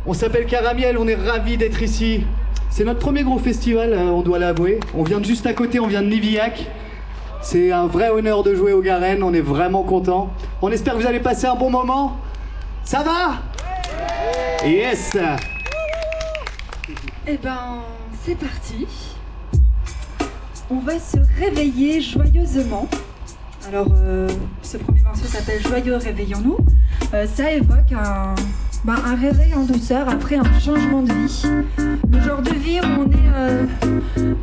On s'appelle Caramiel, on est ravis d'être ici. C'est notre premier gros festival, on doit l'avouer. On vient de juste à côté, on vient de Nivillac. C'est un vrai honneur de jouer au Garenne, on est vraiment contents. On espère que vous allez passer un bon moment. Ça va? Yes! Eh ben, c'est parti. On va se réveiller joyeusement. Alors, ce premier morceau s'appelle Joyeux réveillons-nous. Ça évoque un réveil en douceur après un changement de vie. Le genre de vie où on est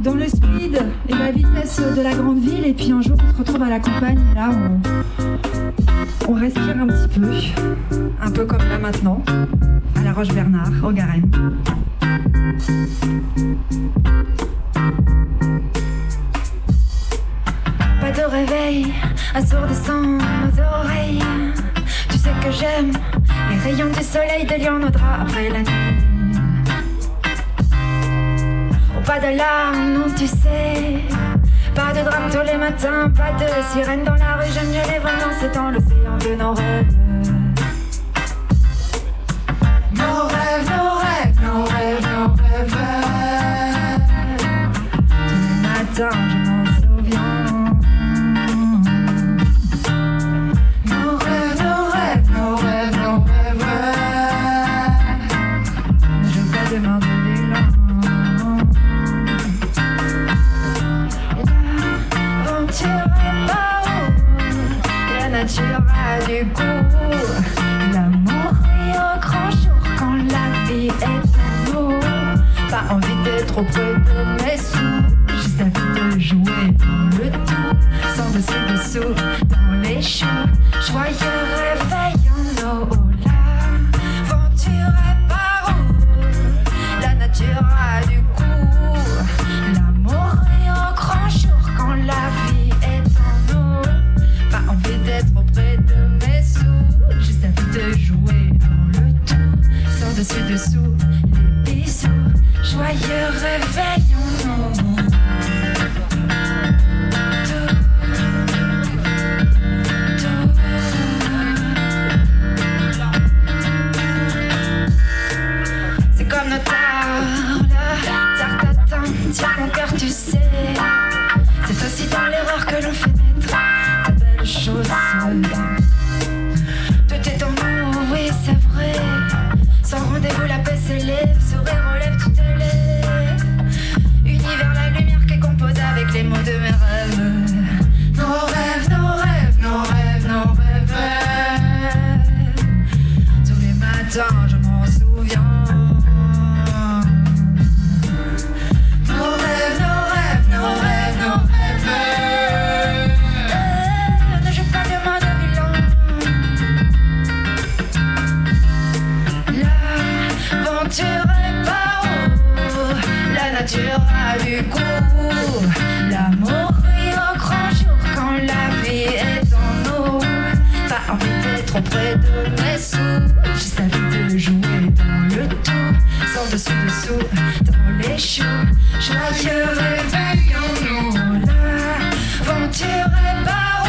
dans le speed et la vitesse de la grande ville, et puis un jour on se retrouve à la campagne et là on respire un petit peu comme là maintenant, à la Roche-Bernard, au Garenne. Pas de réveil, assourdissant nos oreilles. Tu sais que j'aime les rayons du soleil déliant nos draps après la nuit. Oh, pas de larmes, non tu sais. Pas de drame tous les matins, pas de sirène dans la rue. J'aime mieux les voir danser dans l'océan de nos rêves. Nos rêves, nos rêves, nos rêves, nos rêves. Tous les matins je m'en souviens. Nos rêves, nos rêves, nos rêves, nos rêves. Je veux pas des mains de vilain. L'aventure est pas où la nature a du goût. L'amour est au grand jour quand la vie est en eau. Pas envie d'être auprès de mes sous, juste envie de jouer dans le tout, sans dessous dans les choux. Joyeux réveil en eau, l'aventure est par où la nature a du goût. L'amour est au grand jour quand la vie est en eau. Pas envie d'être auprès de mes sous, juste envie de jouer dans le tout, sans dessous les bisous. Joyeux réveil en eau. C'est comme notre tarte tatin, tire mon cœur tu sais. C'est aussi dans l'erreur que l'on fait naître de belles choses. Tout est en nous, oui c'est vrai. Sans rendez-vous la paix s'élève, sourire relève tout élève. Univers la lumière qui compose avec les mots de mes rêves. Nos rêves, nos rêves, nos rêves, nos rêves. Tous les matins je m'en souviens. Nos rêves, nos rêves, nos rêves, nos rêves. Ne joue pas de main de vilain. L'aventure est pas où la nature a du goût. L'amour est au grand jour quand la vie est en eau. Pas envie d'être auprès de mes sous, juste envie de jouer dans le tout, sans dessous dans les choux. Joyeux réveil en nous, l'aventure est pas où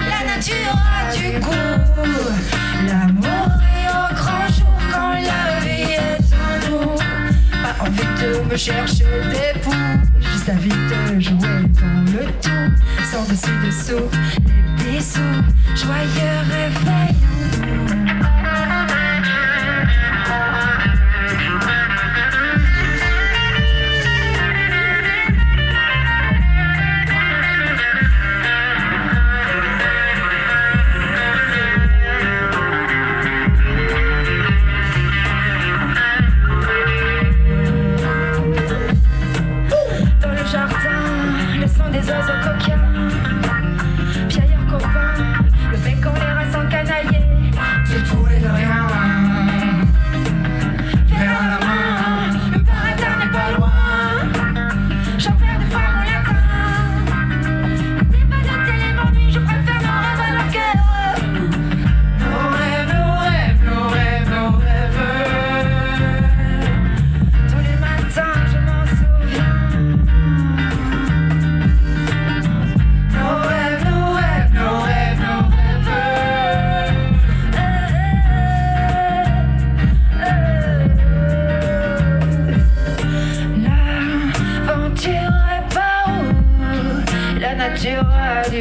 la nature a du goût. L'amour est au grand jour quand la vie est en nous. Pas envie de me chercher des poux, juste envie de jouer dans le tout, sans dessous les bisous. Joyeux réveil en nous. Dans le jardin, le son des oiseaux coquins, puis ailleurs copains, le bec en l'air à s'encanailler.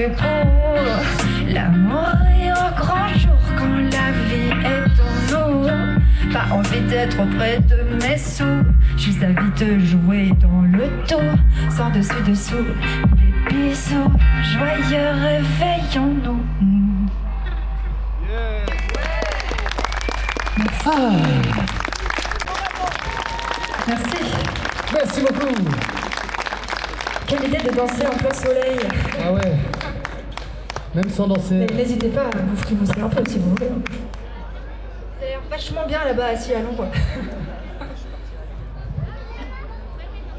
du coup. L'amour est au grand jour quand la vie est en eau. Pas envie d'être auprès de mes sous, juste envie de jouer dans le dos, sans dessus-dessous. Les bisous, joyeux réveillons-nous. Merci. Merci beaucoup. Quelle idée de danser en plein soleil. Ah ouais. Même sans danser. Mais n'hésitez pas à vous frimousser un peu si vous voulez. Ça a l'air vachement bien là-bas, assis à l'ombre.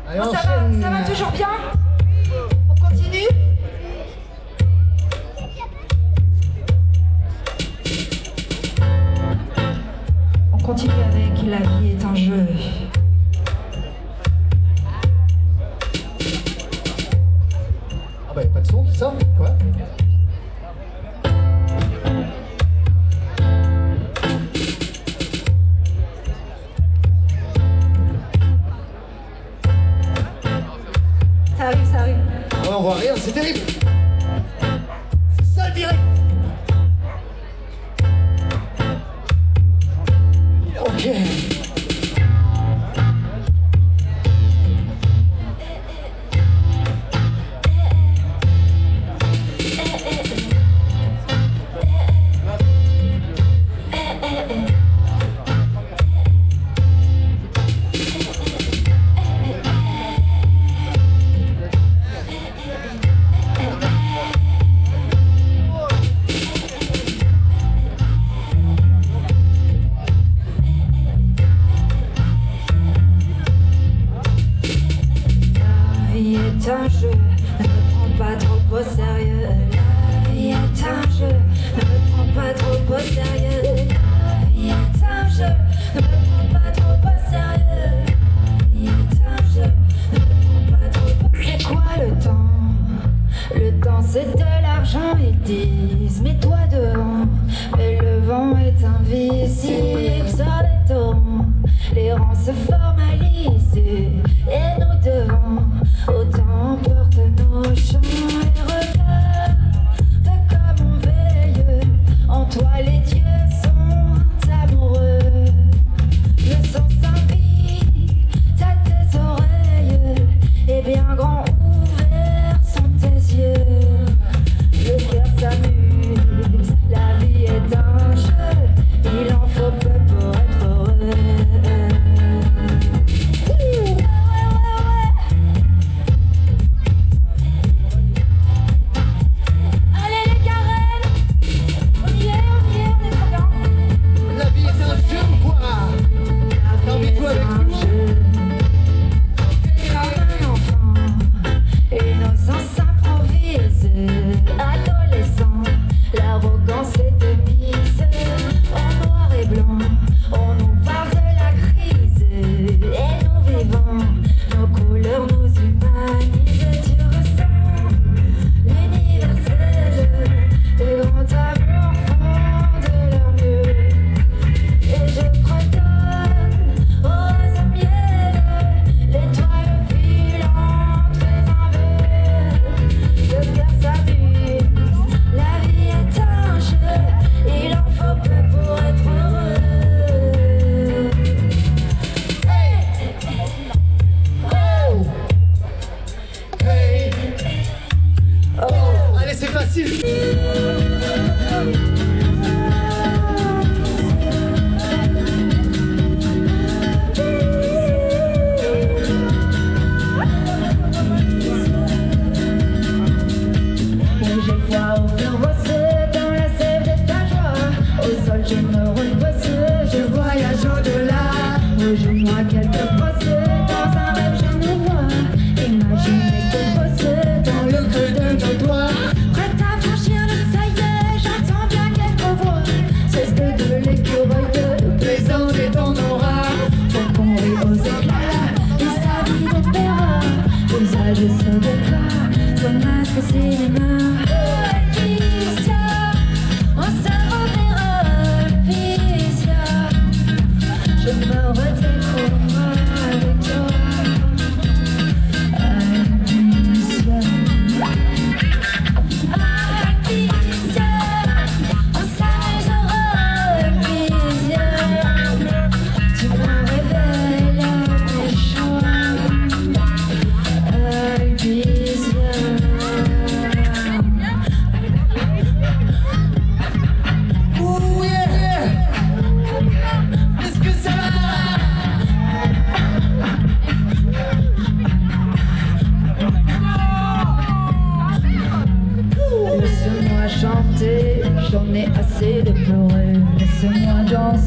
Allez, Oh, enchaîne. ça va toujours bien? On continue? On continue avec La vie est un jeu. Ah bah y'a pas de son qui sort, quoi. Ça arrive, ça arrive. Ah ouais, on voit rien, c'est terrible. C'est ça le direct. Ok.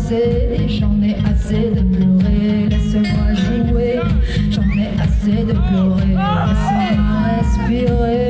danser, j'en ai assez de pleurer, laisse-moi jouer, j'en ai assez de pleurer, laisse-moi respirer.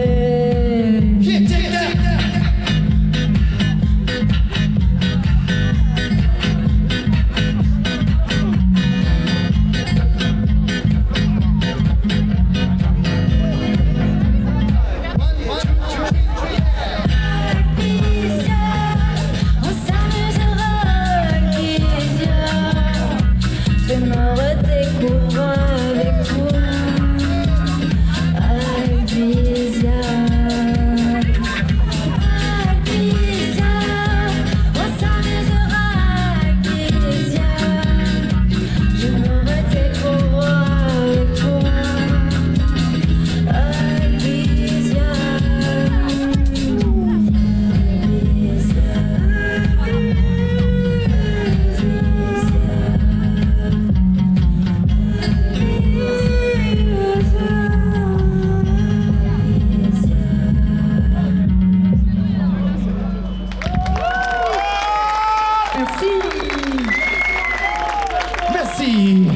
Merci.